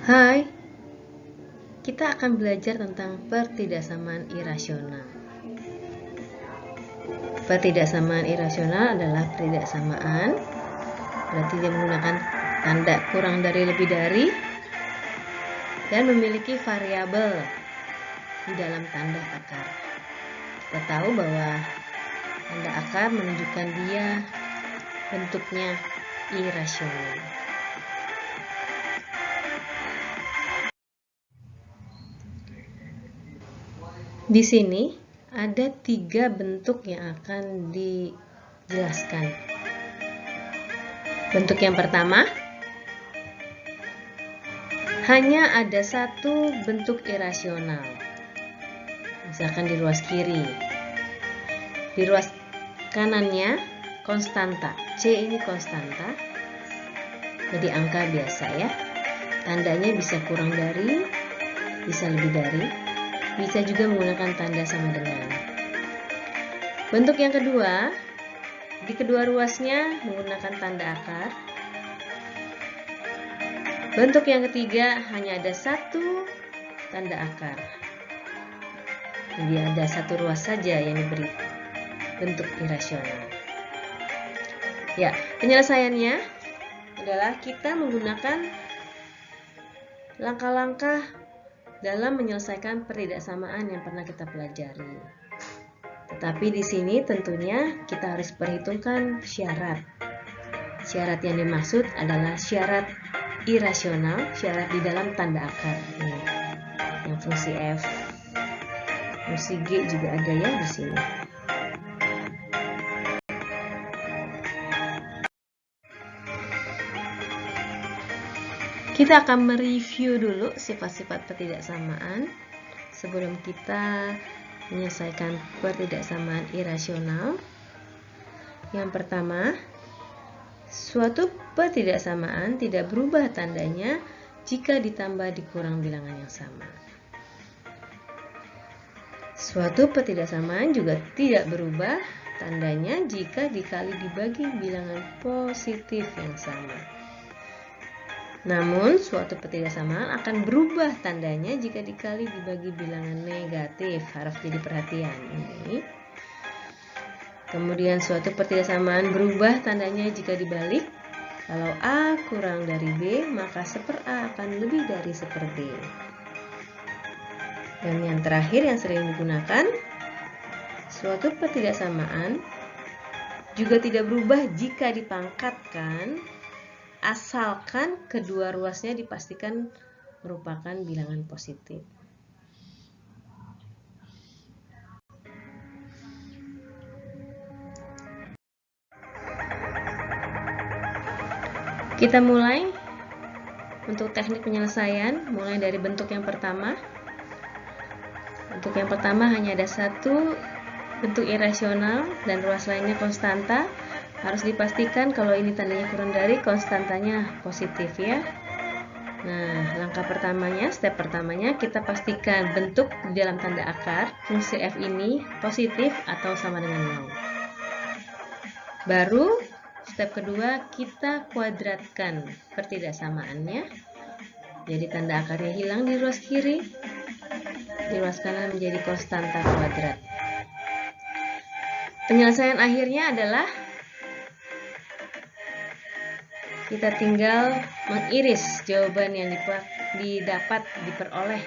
Hai, kita akan belajar tentang pertidaksamaan irasional. Pertidaksamaan irasional adalah pertidaksamaan, berarti dia menggunakan tanda kurang dari lebih dari, dan memiliki variabel di dalam tanda akar. Kita tahu bahwa tanda akar menunjukkan dia bentuknya irasional. Di sini ada 3 bentuk yang akan dijelaskan. Bentuk yang pertama, hanya ada satu bentuk irasional. Misalkan di ruas kiri. Di ruas kanannya konstanta. C ini konstanta. Jadi angka biasa ya. Tandanya bisa kurang dari, bisa lebih dari. Bisa juga menggunakan tanda sama dengan. Bentuk yang kedua, di kedua ruasnya menggunakan tanda akar. Bentuk yang ketiga hanya ada satu tanda akar. Jadi ada satu ruas saja yang diberi bentuk irasional. Ya, penyelesaiannya adalah kita menggunakan langkah-langkah dalam menyelesaikan pertidaksamaan yang pernah kita pelajari. Tetapi di sini tentunya kita harus perhitungkan syarat. Syarat yang dimaksud adalah syarat irasional, syarat di dalam tanda akar. Ini, yang fungsi F, fungsi G juga ada ya di sini. Kita akan mereview dulu sifat-sifat pertidaksamaan sebelum kita menyelesaikan pertidaksamaan irasional. Yang pertama, suatu pertidaksamaan tidak berubah tandanya jika ditambah dikurang bilangan yang sama. Suatu pertidaksamaan juga tidak berubah tandanya jika dikali dibagi bilangan positif yang sama. Namun, suatu pertidaksamaan akan berubah tandanya jika dikali dibagi bilangan negatif. Harus jadi perhatian ini. Kemudian, suatu pertidaksamaan berubah tandanya jika dibalik. Kalau A kurang dari B, maka seper A akan lebih dari seper B. Dan yang terakhir yang sering digunakan, suatu pertidaksamaan juga tidak berubah jika dipangkatkan, asalkan kedua ruasnya dipastikan merupakan bilangan positif. Kita mulai untuk teknik penyelesaian, mulai dari bentuk yang pertama. Bentuk yang pertama hanya ada satu bentuk irasional dan ruas lainnya konstanta. Harus dipastikan kalau ini tandanya kurang dari, konstantanya positif ya. Nah, langkah pertamanya, step pertamanya kita pastikan bentuk di dalam tanda akar fungsi F ini positif atau sama dengan 0. Baru step kedua kita kuadratkan pertidaksamaannya. Jadi tanda akarnya hilang di ruas kiri, di ruas kanan menjadi konstanta kuadrat. Penyelesaian akhirnya adalah kita tinggal mengiris jawaban yang didapat diperoleh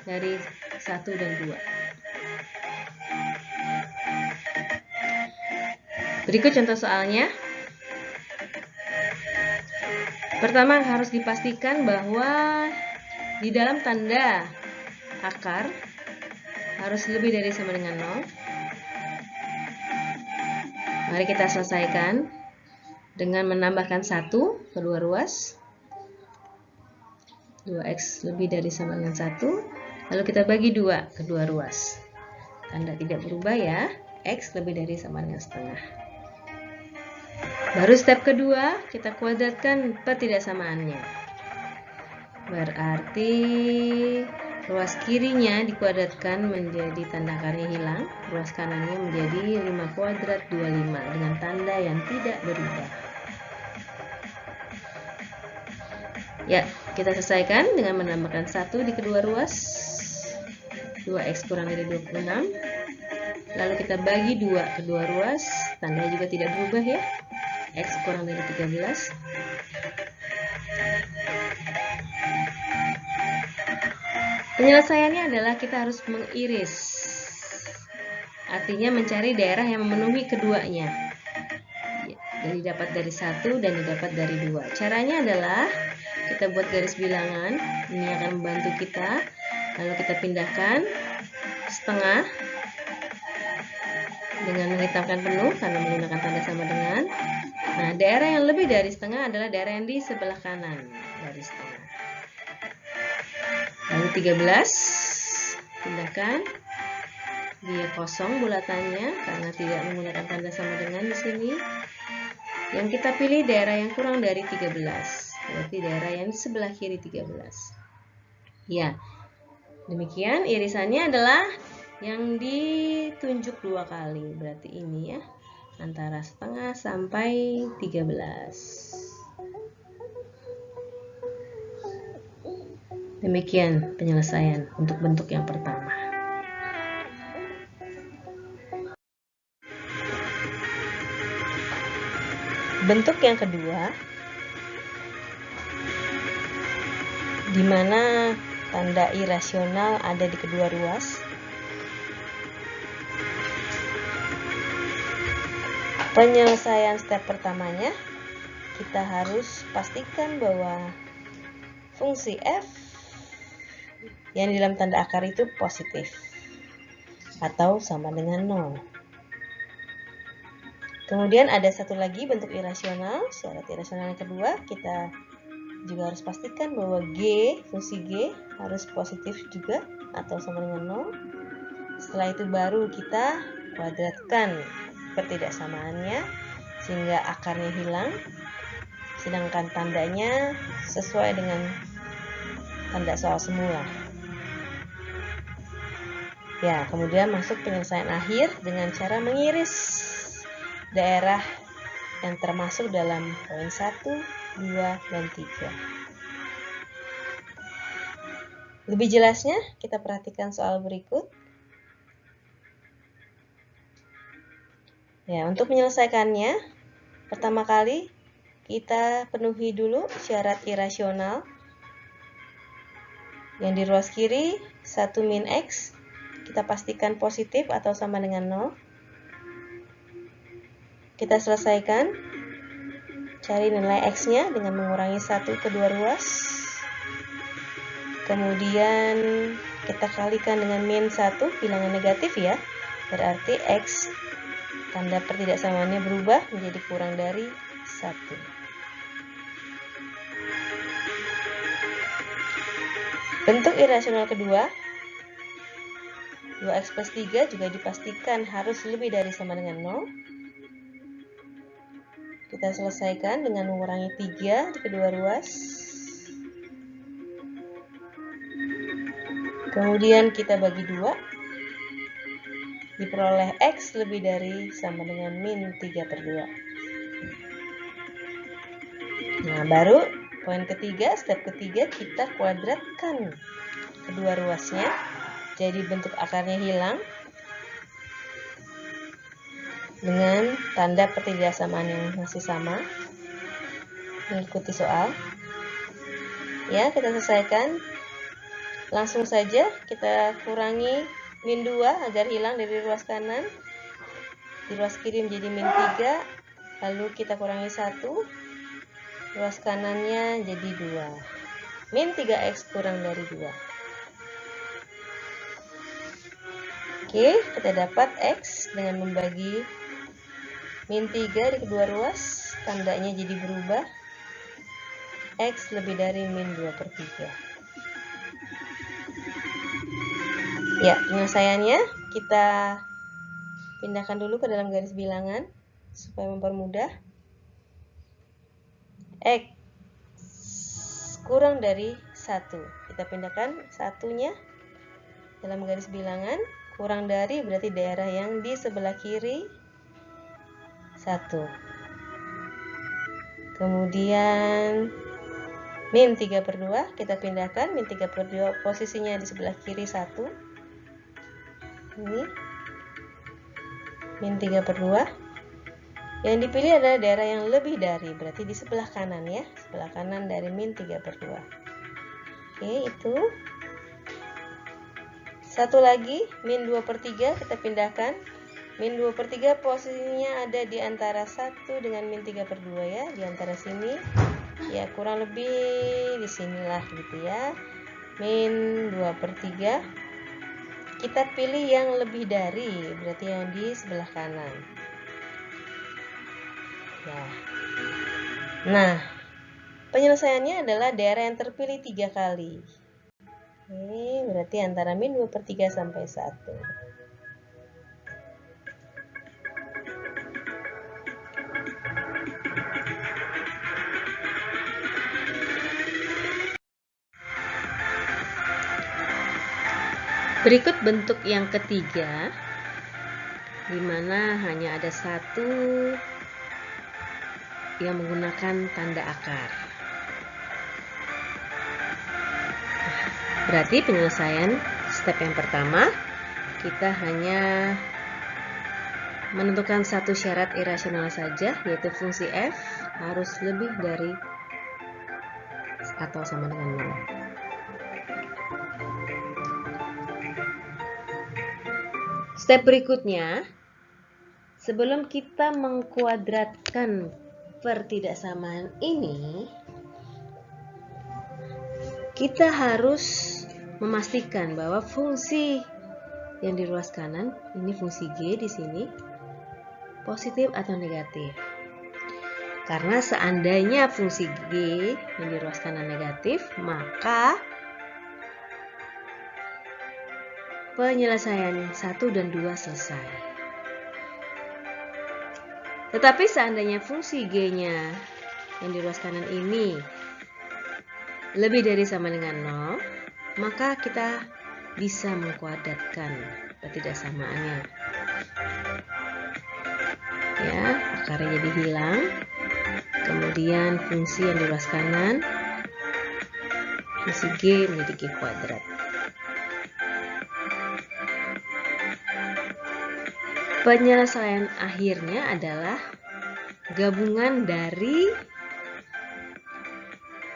dari 1 dan 2. Berikut contoh soalnya. Pertama harus dipastikan bahwa di dalam tanda akar harus lebih dari sama dengan 0. Mari kita selesaikan dengan menambahkan 1 kedua ruas. 2x lebih dari sama dengan 1. Lalu kita bagi 2 kedua ruas. Tanda tidak berubah ya. X lebih dari sama dengan setengah. Baru step kedua, kita kuadratkan pertidaksamaannya. Berarti ruas kirinya dikuadratkan menjadi tanda akarnya hilang. Ruas kanannya menjadi 5 kuadrat 25 dengan tanda yang tidak berubah. Ya, kita selesaikan dengan menambahkan 1 di kedua ruas. 2x kurang dari 26. Lalu kita bagi 2 kedua ruas, tandanya juga tidak berubah ya. X kurang dari 13. Penyelesaiannya adalah kita harus mengiris. Artinya mencari daerah yang memenuhi keduanya. Jadi dapat dari 1 dan didapat dari 2. Caranya adalah kita buat garis bilangan. Ini akan membantu kita. Lalu kita pindahkan setengah dengan menghitamkan penuh karena menggunakan tanda sama dengan. Nah, daerah yang lebih dari setengah adalah daerah yang di sebelah kanan dari setengah. Lalu 13 pindahkan, dia kosong bulatannya karena tidak menggunakan tanda sama dengan di sini. Yang kita pilih daerah yang kurang dari 13, berarti daerah yang di sebelah kiri 13. Ya, demikian irisannya adalah yang ditunjuk 2 kali, berarti ini ya, antara setengah sampai 13. Demikian penyelesaian untuk bentuk yang pertama. Bentuk yang kedua, di mana tanda irasional ada di kedua ruas. Penyelesaian step pertamanya, kita harus pastikan bahwa fungsi f yang di dalam tanda akar itu positif atau sama dengan 0. Kemudian ada satu lagi bentuk irasional, syarat irasional yang kedua, kita juga harus pastikan bahwa g, fungsi g harus positif juga atau sama dengan 0. Setelah itu baru kita kuadratkan ketidaksamaannya sehingga akarnya hilang, sedangkan tandanya sesuai dengan tanda soal semula. Ya, kemudian masuk penyelesaian akhir dengan cara mengiris daerah yang termasuk dalam poin 1, 2, dan 3. Lebih jelasnya, kita perhatikan soal berikut. Ya, untuk menyelesaikannya, pertama kali kita penuhi dulu syarat irasional. Yang di ruas kiri, 1 min X, kita pastikan positif atau sama dengan 0. Kita selesaikan, cari nilai X-nya dengan mengurangi 1 kedua ruas. Kemudian kita kalikan dengan min 1, bilangan negatif ya. Berarti X, tanda pertidaksamaannya berubah menjadi kurang dari 1. Bentuk irasional kedua, 2x plus 3 juga dipastikan harus lebih dari sama dengan 0. Kita selesaikan dengan mengurangi 3 di kedua ruas. Kemudian kita bagi 2. Diperoleh X lebih dari sama dengan min 3/2. Nah, baru poin ketiga, step ketiga, kita kuadratkan kedua ruasnya. Jadi bentuk akarnya hilang dengan tanda pertidaksamaan yang masih sama. Mengikuti soal. Ya, kita selesaikan. Langsung saja kita kurangi min 2 agar hilang dari ruas kanan. Di ruas kiri menjadi min 3. Lalu kita kurangi 1. Ruas kanannya jadi 2. Min 3x kurang dari 2. Oke, kita dapat X dengan membagi min 3 di kedua ruas, tandanya jadi berubah. X lebih dari min 2/3. Ya, penyelesaiannya kita pindahkan dulu ke dalam garis bilangan supaya mempermudah. X kurang dari 1. Kita pindahkan satunya dalam garis bilangan. Kurang dari berarti daerah yang di sebelah kiri 1. Kemudian min 3/2 kita pindahkan, min 3/2 posisinya di sebelah kiri 1. Ini min 3/2. Yang dipilih adalah daerah yang lebih dari, berarti di sebelah kanan ya, sebelah kanan dari min 3/2. Oke, itu. Satu lagi, min 2/3 kita pindahkan. Min 2/3 posisinya ada di antara 1 dengan min 3/2 ya, di antara sini. Ya, kurang lebih di sinilah gitu ya. Min 2/3. Kita pilih yang lebih dari, berarti yang di sebelah kanan. Ya. Nah, penyelesaiannya adalah daerah yang terpilih 3 kali. Oke, berarti antara min 2/3 sampai 1. Berikut bentuk yang ketiga, di mana hanya ada satu yang menggunakan tanda akar. Berarti penyelesaian step yang pertama, kita hanya menentukan satu syarat irasional saja, yaitu fungsi f harus lebih dari atau sama dengan 0. Step berikutnya, sebelum kita mengkuadratkan pertidaksamaan ini, kita harus memastikan bahwa fungsi yang di ruas kanan, ini fungsi G di sini, positif atau negatif. Karena seandainya fungsi G yang di ruas kanan negatif, maka penyelesaian 1 dan 2 selesai. Tetapi seandainya fungsi G-nya yang di ruas kanan ini lebih dari sama dengan 0, maka kita bisa mengkuadratkan ketidaksamaannya. Ya, akarnya jadi hilang. Kemudian fungsi yang di ruas kanan, fungsi G menjadi G kuadrat. Penyelesaian akhirnya adalah gabungan dari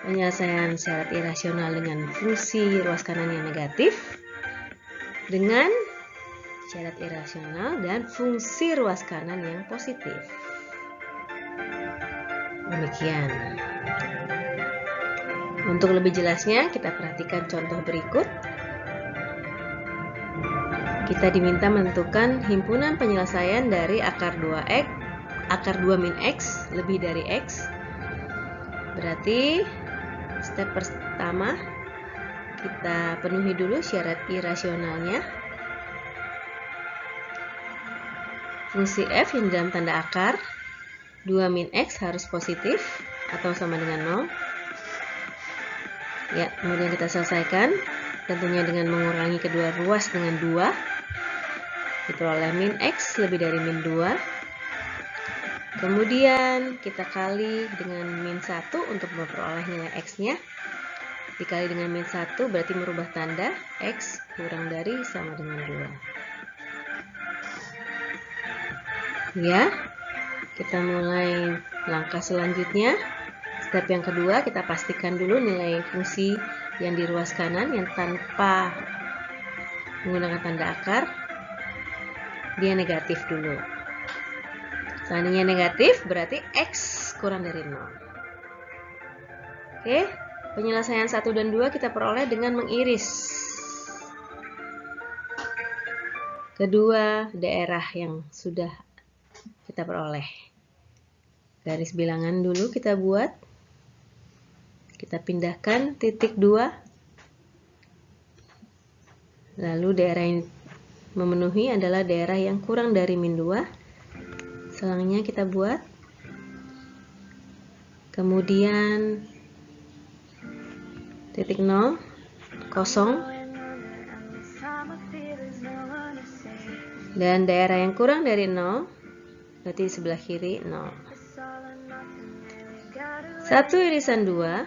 penyelesaian syarat irasional dengan fungsi ruas kanan yang negatif dengan syarat irasional dan fungsi ruas kanan yang positif. Demikian. Untuk lebih jelasnya, kita perhatikan contoh berikut. Kita diminta menentukan himpunan penyelesaian dari akar 2x, akar 2 min x lebih dari x. Berarti step pertama kita penuhi dulu syarat irasionalnya. Fungsi f yang dalam tanda akar 2 min x harus positif atau sama dengan 0. Ya, kemudian kita selesaikan tentunya dengan mengurangi kedua ruas dengan 2. Diperoleh min x lebih dari min 2. Kemudian kita kali dengan min 1 untuk memperoleh nilai x-nya. Dikali dengan min 1 berarti merubah tanda, x kurang dari sama dengan 2. Ya, kita mulai langkah selanjutnya. Step yang kedua, kita pastikan dulu nilai fungsi yang di ruas kanan yang tanpa menggunakan tanda akar. Dia negatif dulu. Seandainya negatif, berarti x kurang dari 0. Oke, penyelesaian 1 dan 2 kita peroleh dengan mengiris kedua daerah yang sudah kita peroleh. Garis bilangan dulu kita buat. Kita pindahkan titik 2. Lalu daerah yang memenuhi adalah daerah yang kurang dari min 2. Selangnya kita buat. Kemudian titik 0, kosong. Dan daerah yang kurang dari 0, berarti di sebelah kiri 0. 1 irisan 2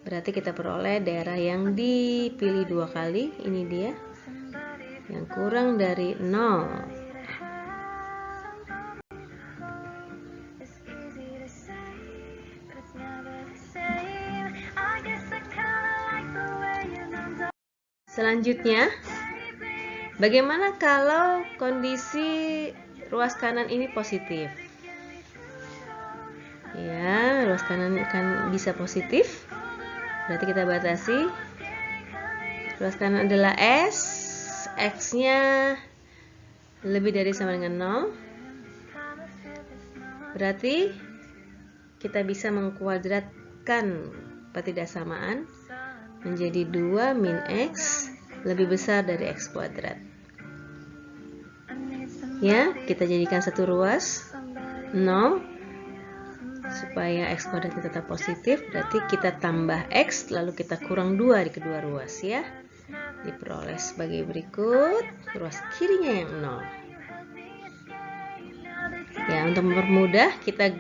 Berarti kita peroleh daerah yang dipilih 2 kali. Ini dia, yang kurang dari 0. Selanjutnya, bagaimana kalau kondisi ruas kanan ini positif? Ya, ruas kanan kan bisa positif. Berarti kita batasi. Ruas kanan adalah S, X-nya lebih dari sama dengan 0. Berarti kita bisa mengkuadratkan ketidaksamaan menjadi 2 min X lebih besar dari X kuadrat. Ya, kita jadikan satu ruas 0 supaya X kuadratnya tetap positif. Berarti kita tambah X lalu kita kurang 2 di kedua ruas ya. Diperoleh sebagai berikut. Ruas kirinya yang 0. Ya, untuk mempermudah kita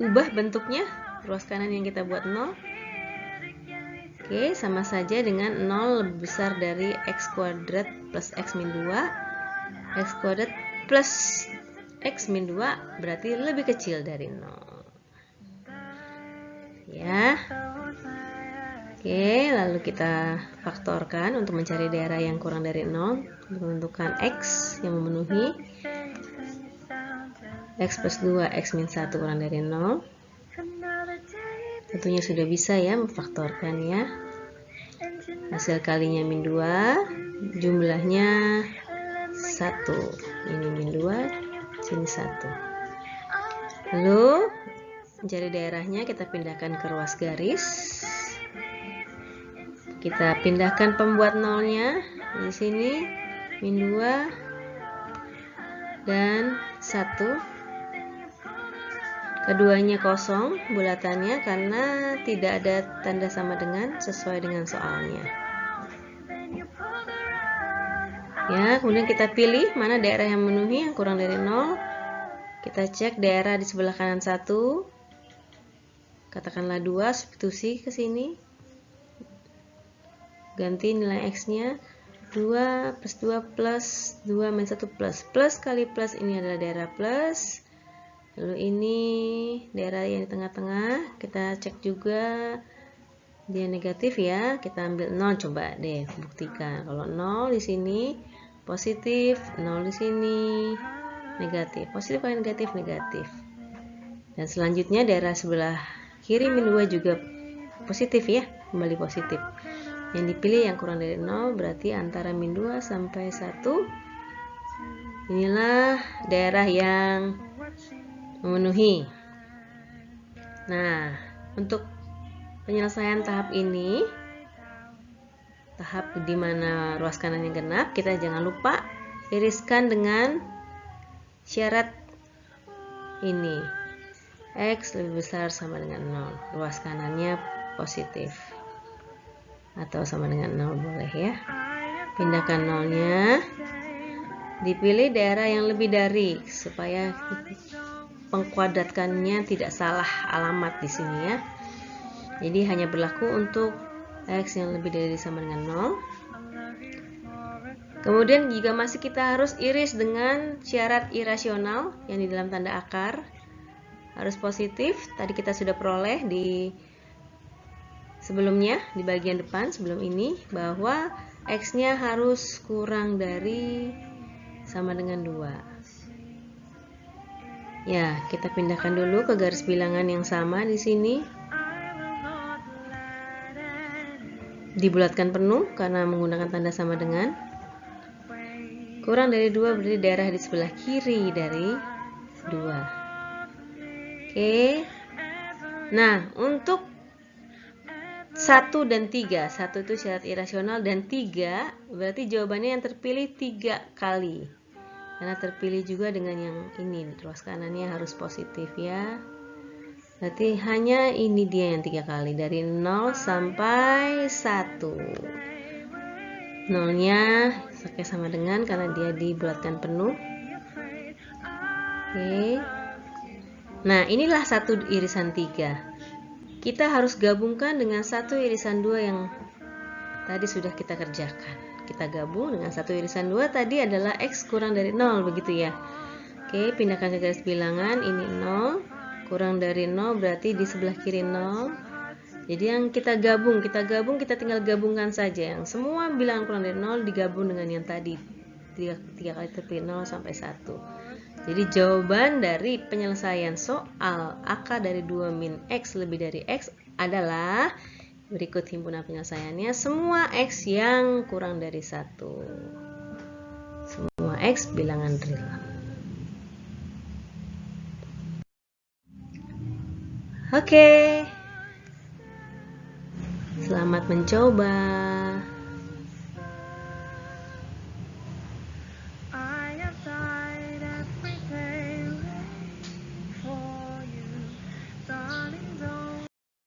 ubah bentuknya. Ruas kanan yang kita buat 0. Oke, sama saja dengan 0 lebih besar dari X kuadrat plus X min 2. X kuadrat plus X min 2 berarti lebih kecil dari 0. Ya. Oke, lalu kita faktorkan untuk mencari daerah yang kurang dari 0. Untuk menentukan X yang memenuhi. X plus 2, X min 1 kurang dari 0. Tentunya sudah bisa ya memfaktorkan ya. Hasil kalinya min 2, jumlahnya 1. Ini min 2, sini 1. Lalu mencari daerahnya kita pindahkan ke ruas garis. Kita pindahkan pembuat nolnya di sini min 2 dan 1. Keduanya kosong bulatannya karena tidak ada tanda sama dengan sesuai dengan soalnya. Ya, kemudian kita pilih mana daerah yang memenuhi yang kurang dari 0. Kita cek daerah di sebelah kanan 1. Katakanlah 2, substitusi ke sini. Ganti nilai X-nya 2 plus 2 plus 2 min 1 plus. Plus kali plus ini adalah daerah plus. Lalu ini daerah yang di tengah-tengah, kita cek juga dia negatif ya. Kita ambil 0, coba deh buktikan. Kalau 0 di sini positif, 0 di sini negatif. Positif kali negatif, negatif. Dan selanjutnya daerah sebelah kiri min 2 juga positif ya, kembali positif. Yang dipilih yang kurang dari 0 berarti antara min 2 sampai 1. Inilah daerah yang memenuhi. Nah, untuk penyelesaian tahap ini, tahap di mana ruas kanannya genap, kita jangan lupa iriskan dengan syarat ini. X lebih besar sama dengan 0. Ruas kanannya positif. Atau sama dengan 0 boleh ya. Pindahkan 0-nya. Dipilih daerah yang lebih dari supaya pengkuadratkannya tidak salah alamat di sini ya. Jadi hanya berlaku untuk X yang lebih dari sama dengan 0. Kemudian jika masih kita harus iris dengan syarat irasional yang di dalam tanda akar harus positif. Tadi kita sudah peroleh di sebelumnya di bagian depan sebelum ini bahwa X-nya harus kurang dari sama dengan 2. Ya, kita pindahkan dulu ke garis bilangan yang sama di sini. Dibulatkan penuh karena menggunakan tanda sama dengan. Kurang dari 2 berarti daerah di sebelah kiri dari 2. Oke. Nah, untuk 1 dan 3. 1 itu syarat irasional dan 3 berarti jawabannya yang terpilih 3 kali. Karena terpilih juga dengan yang ini, ruas kanannya harus positif ya. Berarti hanya ini dia yang 3 kali, dari 0 sampai 1. 0-nya sama dengan karena dia dibulatkan penuh. Oke. Nah, inilah satu irisan 3. kita harus gabungkan dengan 1 irisan 2 yang tadi sudah kita kerjakan. Kita gabung dengan 1 irisan 2 tadi adalah X kurang dari 0, begitu ya. Oke, pindahkan ke garis bilangan, ini 0, kurang dari 0 berarti di sebelah kiri 0. Jadi yang kita tinggal gabungkan saja. Yang semua bilangan kurang dari 0 digabung dengan yang tadi. 3 kali terpilih 0 sampai 1. Jadi jawaban dari penyelesaian soal AK dari 2 min X lebih dari X adalah, berikut himpunan penyelesaiannya, semua X yang kurang dari 1. Semua X bilangan real. Oke. Selamat mencoba.